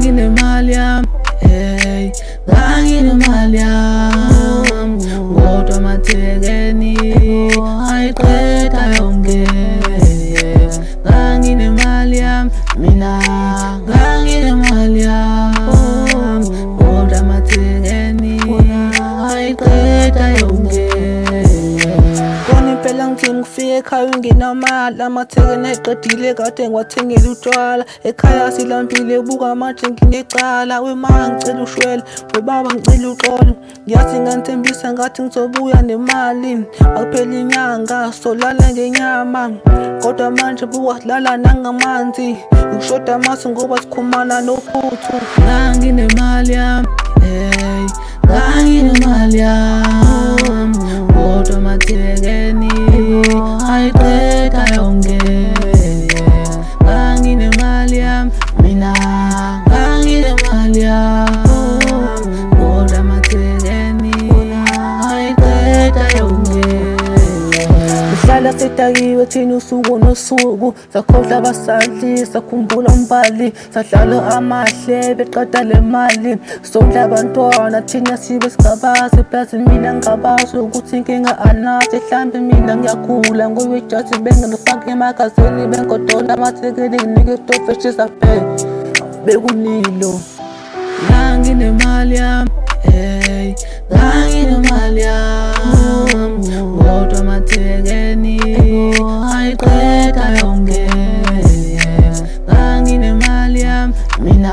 nganginemali yami, hey, nganginemali yami, kodwa amathekeni ayiqeda yonke. Nganginemali yami, mina nganginemali yami, kodwa amathekeni ayiqeda yonke. Kona impela ngithini ngifike ekhaya ungenamali, amathekeni ayiqedile kade ngiwathengela utshwala. Ekhaya silambile buka manje nginecala, wema ngicela ushwele, webaba ngicela uxolo. Ngiyazi nganithembisa ngathi ngizobuya nemali, akuphela inyanga solala ngenyama, kodwa manje buka silala nangamanzi. Ngishoda amasi ngoba sikhumana nophuthu. Nganginemali yami, hey, nganginemali yami, kodwa amathekeni ayiqeda yonke. Nganginemali yami, mina nganginemali yami, kodwa amathekeni ayiqeda yonke. Sihlala sidakiwe thina usuku nosuku, sakhohlwa abasadli sakhumbula umbali, sadlala amahle beqeda le mali. Sondla abantwana thina sibe singabazi, plus mina ngingabazi ukuthi inkinga anazi. Mhlambe mina ngiyagula ngoba ijazi benginifake emagazini, bengodola amathekeni nginike itofeshisa bekunilo. Nganginemali yami, hey, nganginemali yami, kodwa amathekeni ayiqeda yonke. Nganginemali yami, mina